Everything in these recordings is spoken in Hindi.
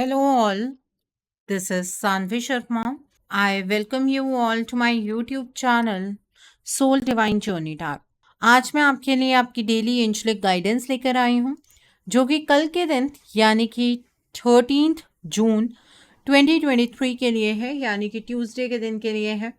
Hello, all. This is Sanvi Sharma. I welcome you all to my YouTube channel, Soul Divine Journey Dark. आज मैं आपके लिए आपकी डेली एंजेलिक गाइडेंस लेकर आई हूँ, जो कि कल के दिन यानी कि 13 जून 2023 के लिए है, यानी कि ट्यूसडे के दिन के लिए है।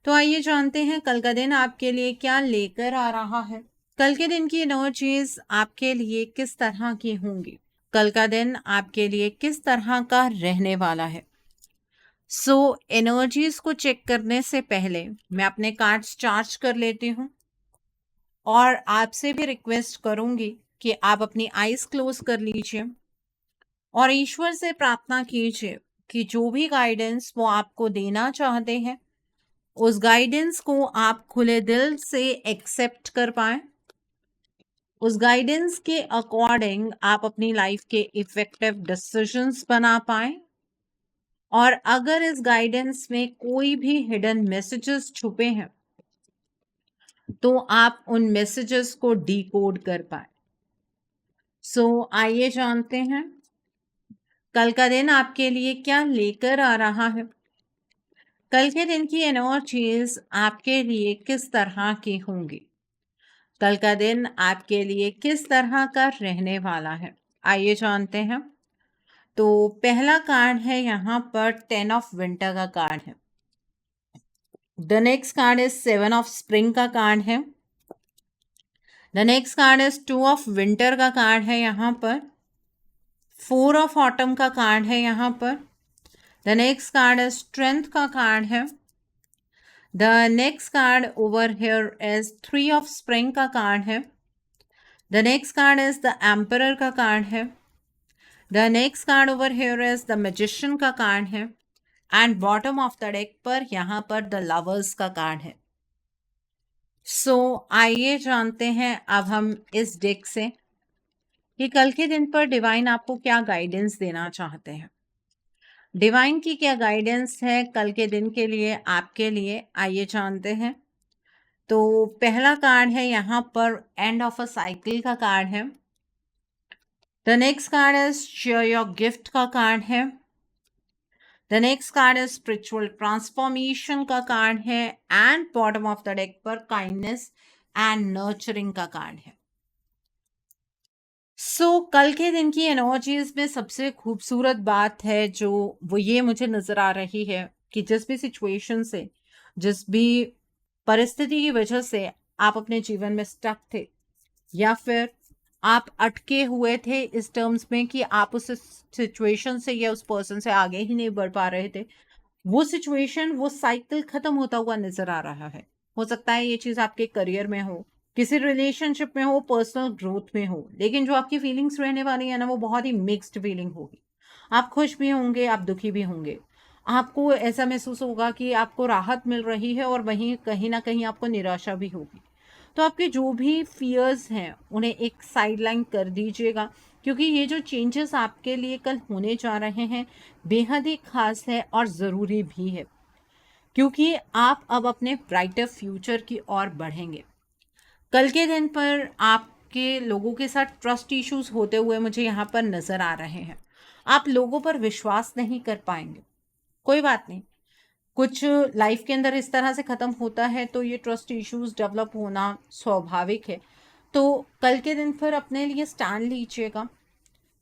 तो आइए जानते हैं कल का दिन आपके लिए क्या लेकर आ रहा है। कल के दिन की एनर्जीज आपके लिए किस तरह की होंगी, कल का दिन आपके लिए किस तरह का रहने वाला है। एनर्जीज को चेक करने से पहले मैं अपने कार्ड्स चार्ज कर लेती हूँ और आपसे भी रिक्वेस्ट करूंगी कि आप अपनी आईज क्लोज कर लीजिए और ईश्वर से प्रार्थना कीजिए कि जो भी गाइडेंस वो आपको देना चाहते हैं उस गाइडेंस को आप खुले दिल से एक्सेप्ट कर पाए। उस गाइडेंस के अकॉर्डिंग आप अपनी लाइफ के इफेक्टिव डिसीजंस बना पाए और अगर इस गाइडेंस में कोई भी हिडन मैसेजेस छुपे हैं तो आप उन मैसेजेस को डिकोड कर पाए। आइए जानते हैं कल का दिन आपके लिए क्या लेकर आ रहा है। कल के दिन की एनर्जीज आपके लिए किस तरह की होंगी, कल का दिन आपके लिए किस तरह का रहने वाला है, आइए जानते हैं। तो पहला कार्ड है यहाँ पर 10 ऑफ विंटर का कार्ड है। The next card is 7 of spring का कार्ड है। The next card is 2 of winter का कार्ड है यहाँ पर। 4 ऑफ ऑटम का कार्ड है यहाँ पर। The next card is strength का कार्ड है। The next card over here is 3 of spring का कार्ड है। The next card is the emperor का कार्ड है। The next card over here is the magician का कार्ड है and bottom of the deck पर यहाँ पर द लवर्स का कार्ड है। आइए जानते हैं अब हम इस डेक से कि कल के दिन पर डिवाइन आपको क्या गाइडेंस देना चाहते हैं। डिवाइन की क्या गाइडेंस है कल के दिन के लिए आपके लिए, आइए जानते हैं। तो पहला कार्ड है यहाँ पर एंड ऑफ अ साइकिल का कार्ड है। The next card is share your gift का कार्ड है। The next card is spiritual transformation का कार्ड है and bottom of the deck पर काइंडनेस एंड नर्चरिंग का कार्ड है। कल के दिन की एनर्जीज में सबसे खूबसूरत बात है जो वो ये मुझे नजर आ रही है कि जिस भी सिचुएशन से, जिस भी परिस्थिति की वजह से आप अपने जीवन में स्टक थे या फिर आप अटके हुए थे इस टर्म्स में कि आप उस सिचुएशन से या उस पर्सन से आगे ही नहीं बढ़ पा रहे थे, वो सिचुएशन, वो साइकिल खत्म होता हुआ नजर आ रहा है। हो सकता है ये चीज आपके करियर में हो, किसी रिलेशनशिप में हो, पर्सनल ग्रोथ में हो, लेकिन जो आपकी फीलिंग्स रहने वाली है ना वो बहुत ही मिक्स्ड फीलिंग होगी। आप खुश भी होंगे, आप दुखी भी होंगे। आपको ऐसा महसूस होगा कि आपको राहत मिल रही है और वहीं कहीं ना कहीं आपको निराशा भी होगी। तो आपके जो भी फियर्स हैं उन्हें एक साइडलाइन कर दीजिएगा, क्योंकि ये जो चेंजेस आपके लिए कल होने जा रहे हैं बेहद ही खास है और ज़रूरी भी है, क्योंकि आप अब अपने ब्राइटर फ्यूचर की ओर बढ़ेंगे। कल के दिन पर आपके लोगों के साथ ट्रस्ट इश्यूज होते हुए मुझे यहाँ पर नज़र आ रहे हैं। आप लोगों पर विश्वास नहीं कर पाएंगे, कोई बात नहीं, कुछ लाइफ के अंदर इस तरह से ख़त्म होता है तो ये ट्रस्ट इश्यूज डेवलप होना स्वाभाविक है। तो कल के दिन पर अपने लिए स्टैंड लीजिएगा,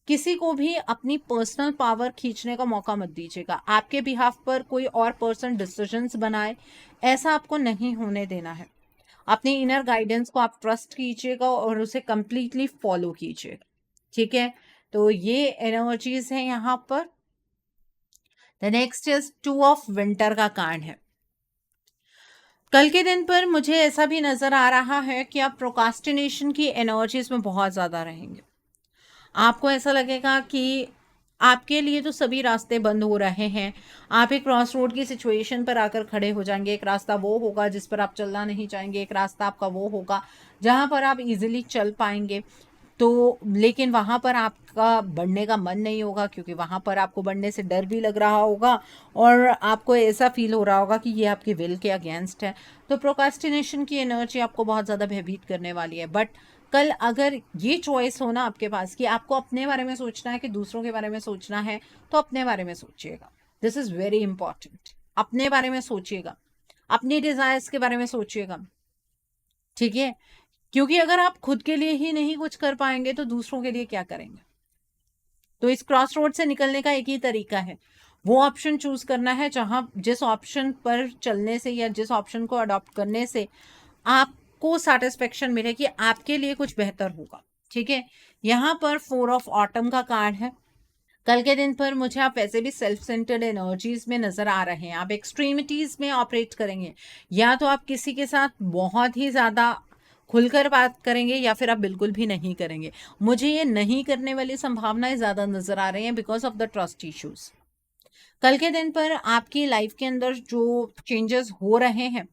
किसी को भी अपनी पर्सनल पावर खींचने का मौका मत दीजिएगा। आपके बिहाफ पर कोई और पर्सन डिसीजंस बनाए, ऐसा आपको नहीं होने देना है। अपने इनर गाइडेंस को आप ट्रस्ट कीजिएगा और उसे कंप्लीटली फॉलो कीजिएगा, ठीक है। तो ये एनर्जीज है यहाँ पर। The next is 2 of winter का कार्ड है। कल के दिन पर मुझे ऐसा भी नजर आ रहा है कि आप प्रोकास्टिनेशन की एनर्जीज में बहुत ज़्यादा रहेंगे। आपको ऐसा लगेगा कि आपके लिए तो सभी रास्ते बंद हो रहे हैं, आप एक क्रॉस रोड की सिचुएशन पर आकर खड़े हो जाएंगे। एक रास्ता वो होगा जिस पर आप चलना नहीं चाहेंगे, एक रास्ता आपका वो होगा जहाँ पर आप इजीली चल पाएंगे। तो लेकिन वहाँ पर आपका बढ़ने का मन नहीं होगा, क्योंकि वहाँ पर आपको बढ़ने से डर भी लग रहा होगा और आपको ऐसा फील हो रहा होगा कि ये आपके विल के अगेंस्ट है। तो प्रोकास्टिनेशन की एनर्जी आपको बहुत ज़्यादा भयभीत करने वाली है, बट कल अगर ये चॉइस हो ना आपके पास कि आपको अपने बारे में सोचना है कि दूसरों के बारे में सोचना है, तो अपने बारे में सोचिएगा। This is very important. अपने बारे में सोचिएगा, अपनी डिजायर्स के बारे में सोचिएगा, ठीक है? क्योंकि अगर आप खुद के लिए ही नहीं कुछ कर पाएंगे तो दूसरों के लिए क्या करेंगे? तो इस क्रॉस रोड से निकलने का एक ही तरीका है, वो ऑप्शन चूज करना है जहां जिस ऑप्शन पर चलने से या जिस ऑप्शन को अडॉप्ट करने से आपको सेटिस्फेक्शन मिले कि आपके लिए कुछ बेहतर होगा, ठीक है? यहाँ पर 4 ऑफ ऑटम का कार्ड है। कल के दिन पर मुझे आप वैसे भी सेल्फ सेंटर्ड एनर्जीज में नजर आ रहे हैं, आप एक्सट्रीमिटीज में ऑपरेट करेंगे, या तो आप किसी के साथ बहुत ही ज्यादा खुलकर बात करेंगे या फिर आप बिल्कुल भी नहीं करेंगे। मुझे ये नहीं करने वाली संभावनाएं ज्यादा नजर आ रही हैं because of the trust issues. कल के दिन पर आपकी लाइफ के अंदर जो चेंजेस हो रहे हैं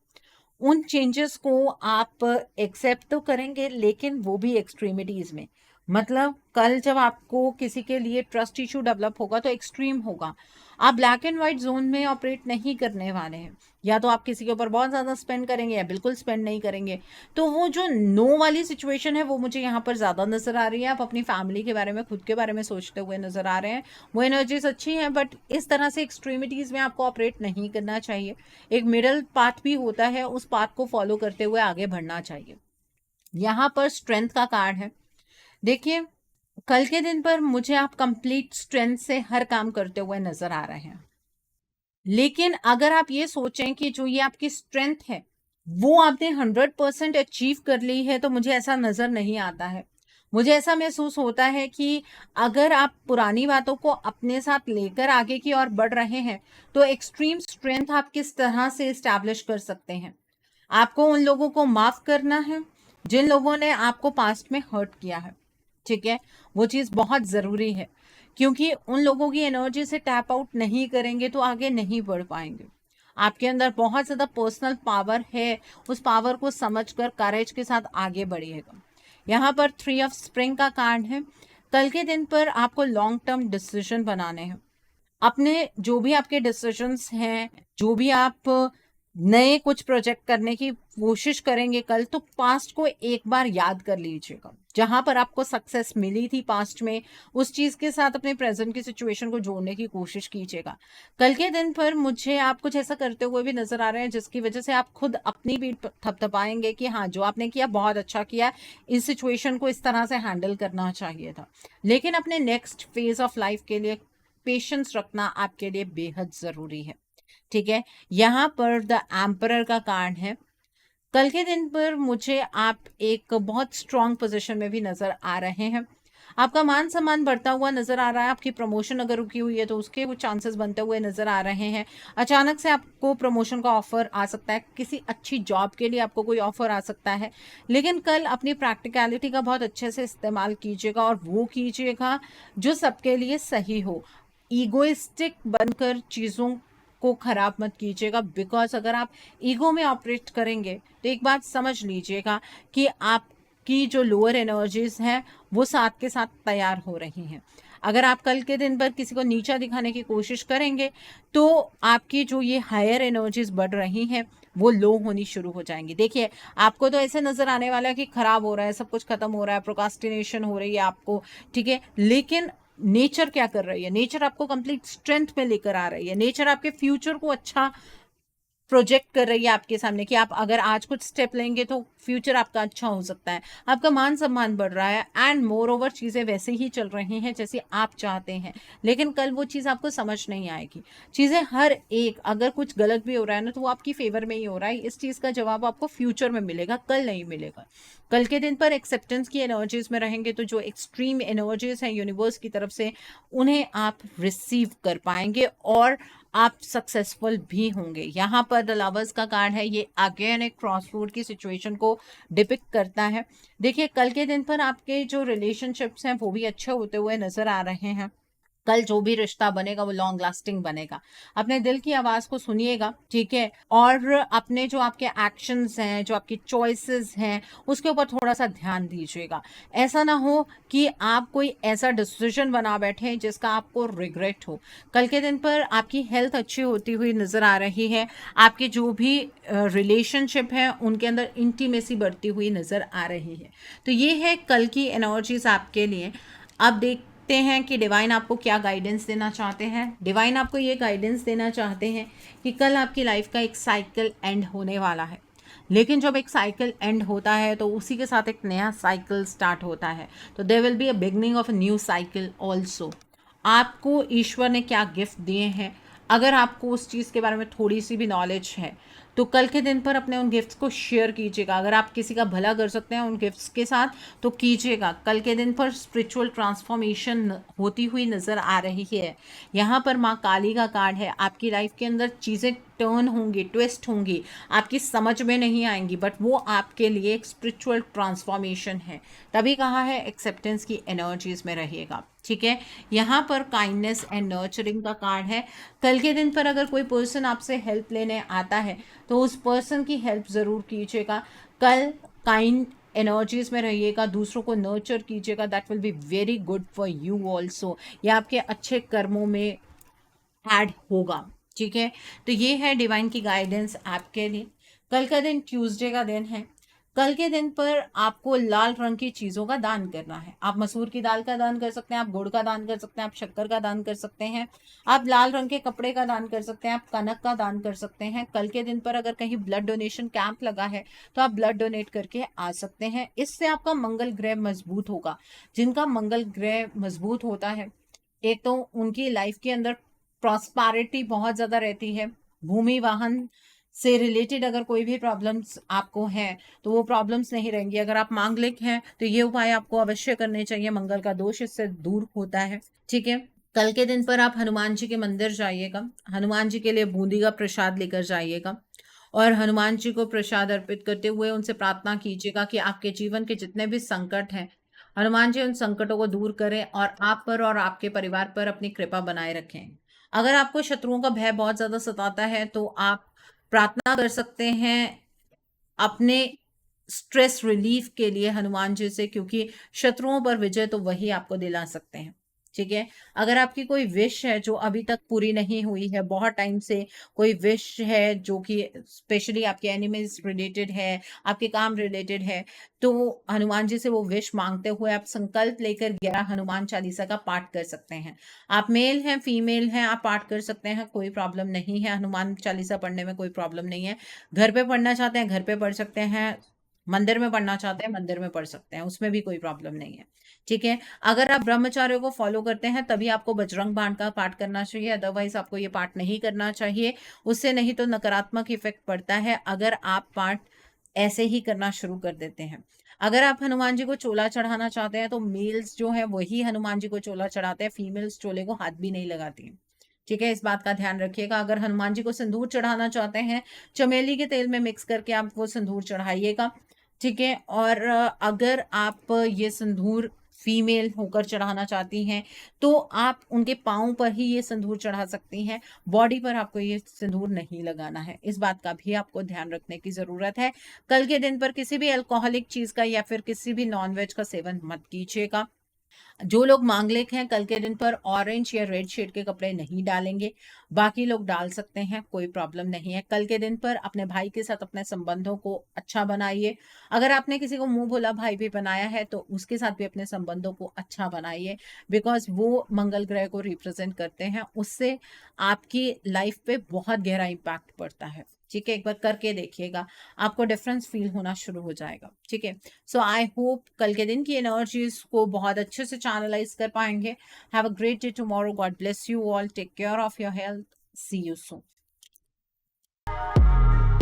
उन चेंजेस को आप एक्सेप्ट तो करेंगे, लेकिन वो भी एक्सट्रीमिटीज में। मतलब कल जब आपको किसी के लिए ट्रस्ट इशू डेवलप होगा तो एक्सट्रीम होगा। आप ब्लैक एंड व्हाइट जोन में ऑपरेट नहीं करने वाले हैं, या तो आप किसी के ऊपर बहुत ज़्यादा स्पेंड करेंगे या बिल्कुल स्पेंड नहीं करेंगे। तो वो जो नो वाली सिचुएशन है वो मुझे यहाँ पर ज़्यादा नज़र आ रही है। आप अपनी फैमिली के बारे में, खुद के बारे में सोचते हुए नज़र आ रहे हैं। वो एनर्जीज अच्छी हैं, बट इस तरह से एक्सट्रीमिटीज़ में आपको ऑपरेट नहीं करना चाहिए। एक मिडल पाथ भी होता है, उस पाथ को फॉलो करते हुए आगे बढ़ना चाहिए। यहाँ पर स्ट्रेंथ का कार्ड है। देखिए, कल के दिन पर मुझे आप कंप्लीट स्ट्रेंथ से हर काम करते हुए नजर आ रहे हैं, लेकिन अगर आप ये सोचें कि जो ये आपकी स्ट्रेंथ है वो आपने 100% अचीव कर ली है, तो मुझे ऐसा नजर नहीं आता है। मुझे ऐसा महसूस होता है कि अगर आप पुरानी बातों को अपने साथ लेकर आगे की ओर बढ़ रहे हैं तो एक्सट्रीम स्ट्रेंथ आप किस तरह से इस्टेब्लिश कर सकते हैं। आपको उन लोगों को माफ करना है जिन लोगों ने आपको पास्ट में हर्ट किया है, ठीक है? वो चीज़ बहुत ज़रूरी है, क्योंकि उन लोगों की एनर्जी से टैप आउट नहीं करेंगे तो आगे नहीं बढ़ पाएंगे। आपके अंदर बहुत ज़्यादा पर्सनल पावर है, उस पावर को समझकर करेज के साथ आगे बढ़िएगा। यहाँ पर 3 ऑफ स्प्रिंग का कार्ड है। कल के दिन पर आपको लॉन्ग टर्म डिसीजन बनाने हैं। अपने जो भी आपके डिसीजंस हैं, जो भी आप नए कुछ प्रोजेक्ट करने की कोशिश करेंगे कल, तो पास्ट को एक बार याद कर लीजिएगा। जहां पर आपको सक्सेस मिली थी पास्ट में, उस चीज के साथ अपने प्रेजेंट की सिचुएशन को जोड़ने की कोशिश कीजिएगा। कल के दिन पर मुझे आप कुछ ऐसा करते हुए भी नजर आ रहे हैं जिसकी वजह से आप खुद अपनी पीठ थपथपाएंगे कि हाँ, जो आपने किया बहुत अच्छा किया, इस सिचुएशन को इस तरह से हैंडल करना चाहिए था। लेकिन अपने नेक्स्ट फेज ऑफ लाइफ के लिए पेशेंस रखना आपके लिए बेहद जरूरी है, ठीक है? यहाँ पर द एम्परर का कार्ड है। कल के दिन पर मुझे आप एक बहुत स्ट्रांग पोजीशन में भी नजर आ रहे हैं। आपका मान सम्मान बढ़ता हुआ नजर आ रहा है। आपकी प्रमोशन अगर रुकी हुई है तो उसके वो चांसेस बनते हुए नजर आ रहे हैं। अचानक से आपको प्रमोशन का ऑफर आ सकता है, किसी अच्छी जॉब के लिए आपको कोई ऑफर आ सकता है। लेकिन कल अपनी प्रैक्टिकलिटी का बहुत अच्छे से इस्तेमाल कीजिएगा, और वो कीजिएगा जो सबके लिए सही हो। ईगोइस्टिक बनकर चीज़ों को खराब मत कीजिएगा, बिकॉज अगर आप ईगो में ऑपरेट करेंगे तो एक बात समझ लीजिएगा कि आपकी जो लोअर एनर्जीज हैं वो साथ के साथ तैयार हो रही हैं। अगर आप कल के दिन पर किसी को नीचा दिखाने की कोशिश करेंगे तो आपकी जो ये हायर एनर्जीज बढ़ रही हैं वो लो होनी शुरू हो जाएंगी। देखिए, आपको तो ऐसे नजर आने वाला है कि खराब हो रहा है, सब कुछ खत्म हो रहा है, प्रोकास्टिनेशन हो रही है आपको, ठीक है? लेकिन नेचर क्या कर रही है? नेचर आपको कंप्लीट स्ट्रेंथ में लेकर आ रही है। नेचर आपके फ्यूचर को अच्छा प्रोजेक्ट कर रही है आपके सामने कि आप अगर आज कुछ स्टेप लेंगे तो फ्यूचर आपका अच्छा हो सकता है। आपका मान सम्मान बढ़ रहा है, एंड मोर ओवर चीज़ें वैसे ही चल रही हैं जैसे आप चाहते हैं। लेकिन कल वो चीज़ आपको समझ नहीं आएगी। चीज़ें हर एक, अगर कुछ गलत भी हो रहा है ना, तो वो आपकी फेवर में ही हो रहा है। इस चीज़ का जवाब आपको फ्यूचर में मिलेगा, कल नहीं मिलेगा। कल के दिन पर एक्सेप्टेंस की एनर्जीज में रहेंगे तो जो एक्सट्रीम एनर्जीज हैं यूनिवर्स की तरफ से, उन्हें आप रिसीव कर पाएंगे और आप सक्सेसफुल भी होंगे। यहाँ पर द लवर्स का कार्ड है। ये अगेन एक क्रॉस रोड की सिचुएशन को डिपिक्ट करता है। देखिए, कल के दिन पर आपके जो रिलेशनशिप्स हैं वो भी अच्छे होते हुए नजर आ रहे हैं। कल जो भी रिश्ता बनेगा वो लॉन्ग लास्टिंग बनेगा। अपने दिल की आवाज़ को सुनिएगा, ठीक है? और अपने जो आपके एक्शंस हैं, जो आपकी चॉइसेस हैं, उसके ऊपर थोड़ा-सा ध्यान दीजिएगा। ऐसा ना हो कि आप कोई ऐसा डिसीज़न बना बैठें जिसका आपको रिग्रेट हो। कल के दिन पर आपकी हेल्थ अच्छी होती हुई नज़र आ रही है। आपके जो भी रिलेशनशिप हैं, उनके अंदर इंटीमेसी बढ़ती हुई नज़र आ रही है। तो ये है कल की एनर्जीज़ आपके लिए। अब देखते हैं कि डिवाइन आपको क्या गाइडेंस देना चाहते हैं। डिवाइन आपको ये गाइडेंस देना चाहते हैं कि कल आपकी लाइफ का एक साइकिल एंड होने वाला है, लेकिन जब एक साइकिल एंड होता है तो उसी के साथ एक नया साइकिल स्टार्ट होता है। तो there will be a beginning of a new cycle also. आपको ईश्वर ने क्या गिफ्ट दिए हैं, अगर आपको उस चीज़ के बारे में थोड़ी सी भी नॉलेज है तो कल के दिन पर अपने उन गिफ्ट्स को शेयर कीजिएगा। अगर आप किसी का भला कर सकते हैं उन गिफ्ट्स के साथ तो कीजिएगा। कल के दिन पर स्पिरिचुअल ट्रांसफॉर्मेशन होती हुई नज़र आ रही है। यहाँ पर माँ काली का कार्ड है। आपकी लाइफ के अंदर चीज़ें टर्न होंगी, ट्विस्ट होंगी, आपकी समझ में नहीं आएंगी, बट वो आपके लिए एक स्पिरिचुअल ट्रांसफॉर्मेशन है। तभी कहा है एक्सेप्टेंस की एनर्जीज में रहिएगा, ठीक है? यहाँ पर काइंडनेस एंड नर्चरिंग का कार्ड है। कल के दिन पर अगर कोई पर्सन आपसे हेल्प लेने आता है तो उस पर्सन की हेल्प ज़रूर कीजिएगा। कल काइंड एनर्जीज में रहिएगा, दूसरों को नर्चर कीजिएगा। That will be very good for you also. ये आपके अच्छे कर्मों में ऐड होगा, ठीक है? तो ये है डिवाइन की गाइडेंस आपके लिए। कल का दिन ट्यूसडे का दिन है। कल के दिन पर आपको लाल रंग की चीज़ों का दान करना है। आप मसूर की दाल का दान कर सकते हैं, आप गुड़ का दान कर सकते हैं, आप शक्कर का दान कर सकते हैं, आप लाल रंग के कपड़े का दान कर सकते हैं, आप कनक का दान कर सकते हैं। कल के दिन पर अगर कहीं ब्लड डोनेशन कैंप लगा है तो आप ब्लड डोनेट करके आ सकते हैं। इससे आपका मंगल ग्रह मजबूत होगा। जिनका मंगल ग्रह मजबूत होता है, एक तो उनकी लाइफ के अंदर प्रॉस्पेरिटी बहुत ज़्यादा रहती है। भूमि वाहन से रिलेटेड अगर कोई भी प्रॉब्लम्स आपको हैं तो वो प्रॉब्लम्स नहीं रहेंगी। अगर आप मांगलिक हैं तो ये उपाय आपको अवश्य करने चाहिए। मंगल का दोष इससे दूर होता है, ठीक है? कल के दिन पर आप हनुमान जी के मंदिर जाइएगा। हनुमान जी के लिए बूंदी का प्रसाद लेकर जाइएगा और हनुमान जी को प्रसाद अर्पित करते हुए उनसे प्रार्थना कीजिएगा कि आपके जीवन के जितने भी संकट हैं, हनुमान जी उन संकटों को दूर करें और आप पर और आपके परिवार पर अपनी कृपा बनाए रखें। अगर आपको शत्रुओं का भय बहुत ज़्यादा सताता है तो आप प्रार्थना कर सकते हैं अपने स्ट्रेस रिलीफ के लिए हनुमान जी से, क्योंकि शत्रुओं पर विजय तो वही आपको दिला सकते हैं, ठीक है? अगर आपकी कोई विश है जो अभी तक पूरी नहीं हुई है, बहुत टाइम से कोई विश है जो कि स्पेशली आपके एनिमीज रिलेटेड है, आपके काम रिलेटेड है, तो हनुमान जी से वो विश मांगते हुए आप संकल्प लेकर 11 हनुमान चालीसा का पाठ कर सकते हैं। आप मेल हैं, फीमेल हैं, आप पाठ कर सकते हैं, कोई प्रॉब्लम नहीं है। हनुमान चालीसा पढ़ने में कोई प्रॉब्लम नहीं है। घर पे पढ़ना चाहते हैं घर पे पढ़ सकते हैं, मंदिर में पढ़ना चाहते हैं मंदिर में पढ़ सकते हैं, उसमें भी कोई प्रॉब्लम नहीं है, ठीक है? अगर आप ब्रह्मचार्यों को फॉलो करते हैं तभी आपको बजरंग बाण का पाठ करना चाहिए, अदरवाइज आपको ये पाठ नहीं करना चाहिए। उससे नहीं तो नकारात्मक इफेक्ट पड़ता है अगर आप पाठ ऐसे ही करना शुरू कर देते हैं। अगर आप हनुमान जी को चोला चढ़ाना चाहते हैं तो मेल्स जो है वही हनुमान जी को चोला चढ़ाते हैं, फीमेल्स चोले को हाथ भी नहीं लगाती हैं, ठीक है? इस बात का ध्यान रखिएगा। अगर हनुमान जी को सिंदूर चढ़ाना चाहते हैं, चमेली के तेल में मिक्स करके आप वो सिंदूर चढ़ाइएगा, ठीक है? और अगर आप ये सिंदूर फीमेल होकर चढ़ाना चाहती हैं तो आप उनके पाँव पर ही ये सिंदूर चढ़ा सकती हैं, बॉडी पर आपको ये सिंदूर नहीं लगाना है। इस बात का भी आपको ध्यान रखने की ज़रूरत है। कल के दिन पर किसी भी अल्कोहलिक चीज़ का या फिर किसी भी नॉन-वेज का सेवन मत कीजिएगा। जो लोग मांगलिक हैं कल के दिन पर ऑरेंज या रेड शेड के कपड़े नहीं डालेंगे, बाकी लोग डाल सकते हैं, कोई प्रॉब्लम नहीं है। कल के दिन पर अपने भाई के साथ अपने संबंधों को अच्छा बनाइए। अगर आपने किसी को मुंह भोला भाई भी बनाया है तो उसके साथ भी अपने संबंधों को अच्छा बनाइए, बिकॉज वो मंगल ग्रह को रिप्रेजेंट करते हैं। उससे आपकी लाइफ पे बहुत गहरा इम्पैक्ट पड़ता है, ठीक है? एक बार करके देखिएगा, आपको डिफरेंस फील होना शुरू हो जाएगा, ठीक है? सो आई होप कल के दिन की एनर्जीज को बहुत अच्छे से चैनलाइज कर पाएंगे। Have a great day tomorrow. God bless you all. Take care of your health. See you soon.